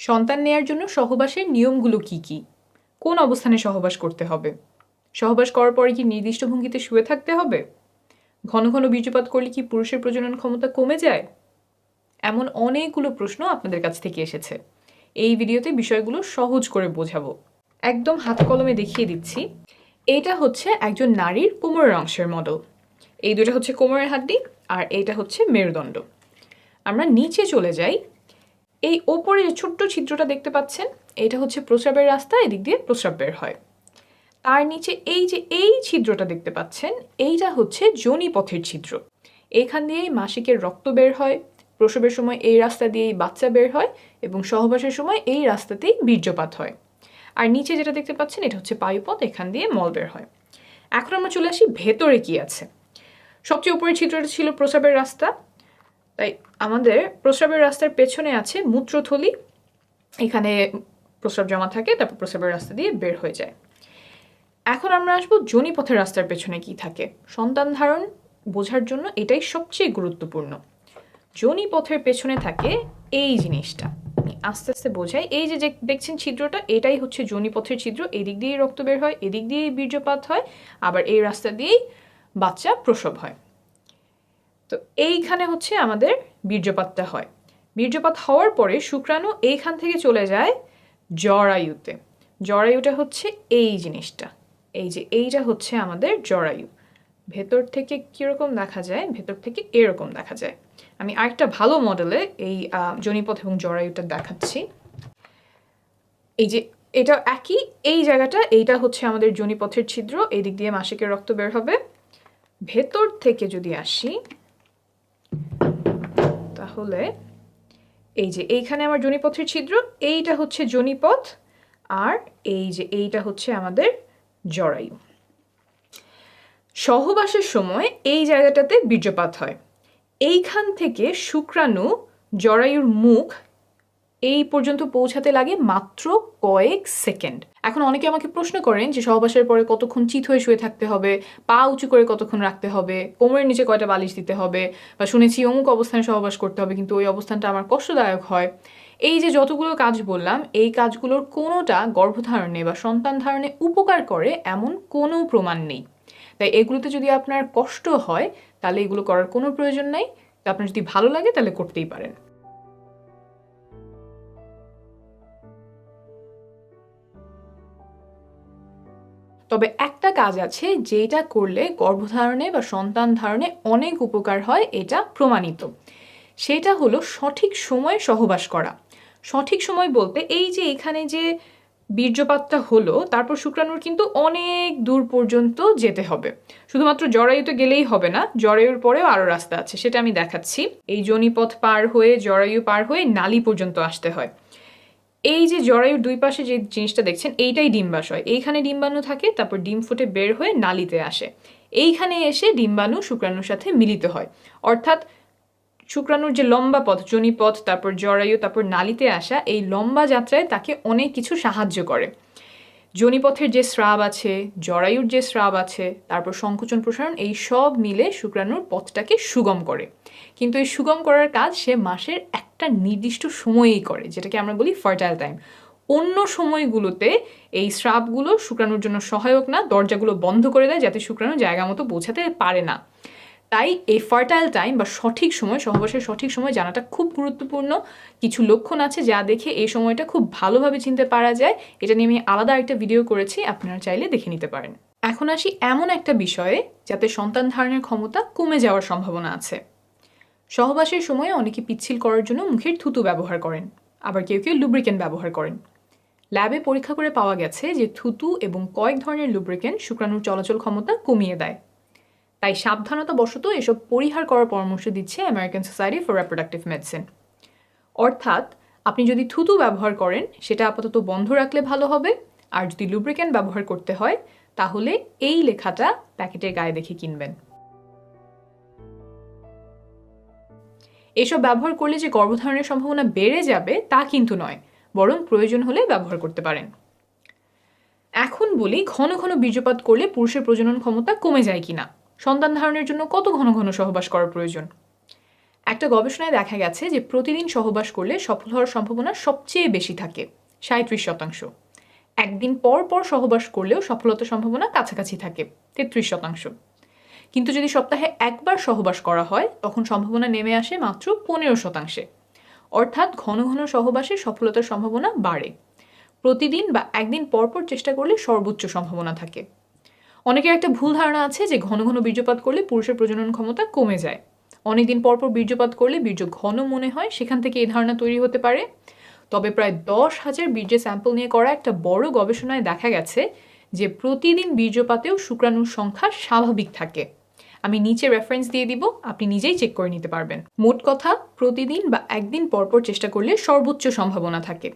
সন্তান নেয়ার জন্য সহবাসের নিয়মগুলো কি কি? কোন অবস্থানে সহবাস করতে হবে? সহবাস করার পরে কি নির্দিষ্ট ভঙ্গিতে শুয়ে থাকতে হবে? ঘন ঘন বীর্যপাত করলে কি পুরুষের প্রজনন ক্ষমতা কমে যায়? এমন অনেকগুলো প্রশ্ন আপনাদের কাছ থেকে এসেছে। এই ভিডিওতে বিষয়গুলো সহজ করে বোঝাবো। একদম হাতে কলমে দেখিয়ে দিচ্ছি। এইটা হচ্ছে একজন নারীর কোমরের অংশের মডেল। এই দুটো হচ্ছে কোমরের হাড্ডি আর এইটা হচ্ছে মেরুদণ্ড। আমরা নিচে চলে যাই। এই ওপরে যে ছোট্ট ছিদ্রটা দেখতে পাচ্ছেন, এটা হচ্ছে প্রস্রাবের রাস্তা, এদিক দিয়ে প্রস্রাব বের হয়। তার নিচে এই যে এই ছিদ্রটা দেখতে পাচ্ছেন, এইটা হচ্ছে যোনিপথের ছিদ্র। এখান দিয়েই মাসিকের রক্ত বের হয়, প্রসবের সময় এই রাস্তা দিয়েই বাচ্চা বের হয় এবং সহবাসের সময় এই রাস্তাতেই বীর্যপাত হয়। আর নিচে যেটা দেখতে পাচ্ছেন, এটা হচ্ছে পায়ুপথ, এখান দিয়ে মল বের হয়। এখন আমরা চলে আসি ভেতরে কি আছে। সবচেয়ে উপরের ছিদ্রটা ছিল প্রস্রাবের রাস্তা, তাই আমাদের প্রস্রাবের রাস্তার পেছনে আছে মূত্রথলি। এখানে প্রস্রাব জমা থাকে, তারপর প্রস্রাবের রাস্তা দিয়ে বের হয়ে যায়। এখন আমরা আসবো যোনিপথের রাস্তার পেছনে কি থাকে। সন্তান ধারণ বোঝার জন্য এটাই সবচেয়ে গুরুত্বপূর্ণ। যোনিপথের পেছনে থাকে এই জিনিসটা, আস্তে আস্তে বোঝাই। এই যে দেখছেন ছিদ্রটা, এটাই হচ্ছে যোনিপথের ছিদ্র। এদিক দিয়েই রক্ত বের হয়, এদিক দিয়েই বীর্যপাত হয়, আবার এই রাস্তা দিয়েই বাচ্চা প্রসব হয়। তো এইখানে হচ্ছে আমাদের বীর্যপাতটা হয়। বীর্যপাত হওয়ার পরে শুক্রাণু এইখান থেকে চলে যায় জরায়ুতে। জরায়ুটা হচ্ছে এই জিনিসটা, এই যে এইটা হচ্ছে আমাদের জরায়ু। ভেতর থেকে কীরকম দেখা যায়? ভেতর থেকে এরকম দেখা যায়। আমি আরেকটা ভালো মডেলে এই যোনিপথ এবং জরায়ুটা দেখাচ্ছি। এই যে এটা একই, এই জায়গাটা, এইটা হচ্ছে আমাদের যোনিপথের ছিদ্র, এই দিক দিয়ে মাসিকের রক্ত বের হবে। ভেতর থেকে যদি আসি, তাহলে এই যে এইখানে আমার যোনিপথের ছিদ্র, এইটা হচ্ছে যোনিপথ, আর এই যে এইটা হচ্ছে আমাদের জরায়ু। সহবাসের সময় এই জায়গাটাতে বীর্যপাত হয়। এইখান থেকে শুক্রাণু জরায়ুর মুখ এই পর্যন্ত পৌঁছাতে লাগে মাত্র কয়েক সেকেন্ড। এখন অনেকে আমাকে প্রশ্ন করেন যে সহবাসের পরে কতক্ষণ চিত হয়ে শুয়ে থাকতে হবে, পা উঁচু করে কতক্ষণ রাখতে হবে, কোমরের নিচে কয়টা বালিশ দিতে হবে, বা শুনেছি অমুক অবস্থানে সহবাস করতে হবে, কিন্তু ওই অবস্থানটা আমার কষ্টদায়ক হয়। এই যে যতগুলো কাজ বললাম, এই কাজগুলোর কোনোটা গর্ভধারণে বা সন্তান ধারণে উপকার করে এমন কোনো প্রমাণ নেই। তাই এগুলোতে যদি আপনার কষ্ট হয়, তাহলে এগুলো করার কোনো প্রয়োজন নাই। তো আপনার যদি ভালো লাগে তাহলে করতেই পারেন। তবে একটা কাজ আছে যেটা করলে গর্ভধারণে বা সন্তান ধারণে অনেক উপকার হয়, এটা প্রমাণিত। সেটা হলো সঠিক সময়ে সহবাস করা। সঠিক সময় বলতে এই যে এখানে যে বীর্যপাতটা হলো, তারপর শুক্রাণুর কিন্তু অনেক দূর পর্যন্ত যেতে হবে। শুধুমাত্র জরায়ুতে গেলেই হবে না, জরায়ুর পরেও আরও রাস্তা আছে, সেটা আমি দেখাচ্ছি। এই যোনিপথ পার হয়ে, জরায়ু পার হয়ে নালী পর্যন্ত আসতে হয়। এই যে জরায়ুর দুই পাশে যে জিনিসটা দেখছেন, এইটাই ডিম্বাশয়। এইখানে ডিম্বাণু থাকে, তারপর ডিম ফুটে বের হয়ে নালীতে আসে। এইখানে এসে ডিম্বাণু শুক্রাণুর সাথে মিলিত হয়। অর্থাৎ শুক্রাণুর যে লম্বা পথ, যোনিপথ, তারপর জরায়ু, তারপর নালীতে আসা, এই লম্বা যাত্রায় তাকে অনেক কিছু সাহায্য করে। যোনিপথের যে স্রাব আছে, জরায়ুর যে স্রাব আছে, তারপর সংকোচন প্রসারণ, এই সব মিলে শুক্রাণুর পথটাকে সুগম করে। কিন্তু এই সুগম করার কাজ সে মাসের একটা নির্দিষ্ট সময়েই করে, যেটাকে আমরা বলি ফার্টাইল টাইম। অন্য সময়গুলোতে এই স্রাবগুলো শুক্রাণুর জন্য সহায়ক না, দরজাগুলো বন্ধ করে দেয় যাতে শুক্রাণু জায়গা মতো পৌঁছাতে পারে না। তাই এই ফার্টাইল টাইম বা সঠিক সময়, সহবাসের সঠিক সময় জানাটা খুব গুরুত্বপূর্ণ। কিছু লক্ষণ আছে যা দেখে এই সময়টা খুব ভালোভাবে চিনতে পারা যায়। এটা নিয়ে আমি আলাদা একটা ভিডিও করেছি, আপনারা চাইলে দেখে নিতে পারেন। এখন আসি এমন একটা বিষয়ে যাতে সন্তান ধারণের ক্ষমতা কমে যাওয়ার সম্ভাবনা আছে। সহবাসের সময় অনেকে পিচ্ছিল করার জন্য মুখের থুতু ব্যবহার করেন, আবার কেউ কেউ লুব্রিকেন্ট ব্যবহার করেন। ল্যাবে পরীক্ষা করে পাওয়া গেছে যে থুতু এবং কয়েক ধরনের লুব্রিকেন্ট শুক্রাণুর চলাচল ক্ষমতা কমিয়ে দেয়। তাই সাবধানতা বশত এসব পরিহার করার পরামর্শ দিচ্ছে American society for reproductive medicine. অর্থাৎ আপনি যদি থুতু ব্যবহার করেন, সেটা আপাতত বন্ধ রাখলে ভালো হবে। আর যদি লুব্রিকেন্ট ব্যবহার করতে হয়, তাহলে এই লেখাটা প্যাকেটের গায়ে দেখে কিনবেন। এসব ব্যবহার করলে যে গর্ভধারণের সম্ভাবনা বেড়ে যাবে তা কিন্তু নয়, বরং প্রয়োজন হলে ব্যবহার করতে পারেন। এখন বলি, ঘন ঘন বীর্যপাত করলে পুরুষের প্রজনন ক্ষমতা কমে যায় কিনা, সন্তান ধারণের জন্য কত ঘন ঘন সহবাস করার প্রয়োজন। একটা গবেষণায় দেখা গেছে যে প্রতিদিন সহবাস করলে সফল হওয়ার সম্ভাবনা সবচেয়ে বেশি থাকে, 37%। একদিন পর পর সহবাস করলেও সফলতার সম্ভাবনা কাছাকাছি থাকে, 33%। কিন্তু যদি সপ্তাহে একবার সহবাস করা হয় তখন সম্ভাবনা নেমে আসে মাত্র 15%। অর্থাৎ ঘন ঘন সহবাসে সফলতার সম্ভাবনা বাড়ে। প্রতিদিন বা একদিন পর পর চেষ্টা করলে সর্বোচ্চ সম্ভাবনা থাকে। অনেকের একটা ভুল ধারণা আছে যে ঘন ঘন বীর্যপাত করলে পুরুষের প্রজনন ক্ষমতা কমে যায়। অনেকদিন পর পর বীর্যপাত করলে বীর্য ঘন মনে হয়, সেখান থেকে এই ধারণা তৈরি হতে পারে। তবে প্রায় 10,000 বীর্যের স্যাম্পল নিয়ে করা একটা বড় গবেষণায় দেখা গেছে যে প্রতিদিন বীর্যপাতেও শুক্রাণুর সংখ্যা স্বাভাবিক থাকে। আমি নিচে রেফারেন্স দিয়ে দিব, আপনি নিজেই চেক করে নিতে পারবেন। মোট কথা, প্রতিদিন বা একদিন পরপর চেষ্টা করলে সর্বোচ্চ সম্ভাবনা থাকে।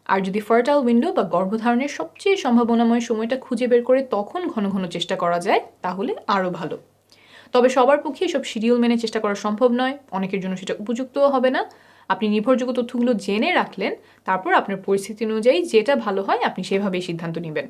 আর যদি ফার্টাইল উইন্ডো বা গর্ভধারণের সবচেয়ে সম্ভাবনাময় সময়টা খুঁজে বের করে তখন ঘন ঘন চেষ্টা করা যায় তাহলে আরও ভালো। তবে সবার পক্ষে সব শিডিউল মেনে চেষ্টা করা সম্ভব নয়, অনেকের জন্য সেটা উপযুক্তও হবে না। আপনি নির্ভরযোগ্য তথ্যগুলো জেনে রাখলেন, তারপর আপনার পরিস্থিতি অনুযায়ী যেটা ভালো হয় আপনি সেভাবেই সিদ্ধান্ত নেবেন।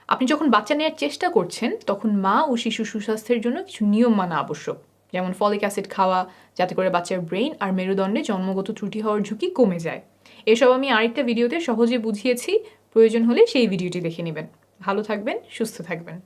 আপনি যখন বাচ্চা নেওয়ার চেষ্টা করছেন তখন মা ও শিশু সুস্বাস্থ্যের জন্য কিছু নিয়ম মানা আবশ্যক, যেমন ফলিক অ্যাসিড খাওয়া, যাতে করে বাচ্চার ব্রেইন আর মেরুদণ্ডে জন্মগত ত্রুটি হওয়ার ঝুঁকি কমে যায়। এসব আমি আরেকটা ভিডিওতে সহজে বুঝিয়েছি, প্রয়োজন হলে সেই ভিডিওটি দেখে নেবেন। ভালো থাকবেন, সুস্থ থাকবেন।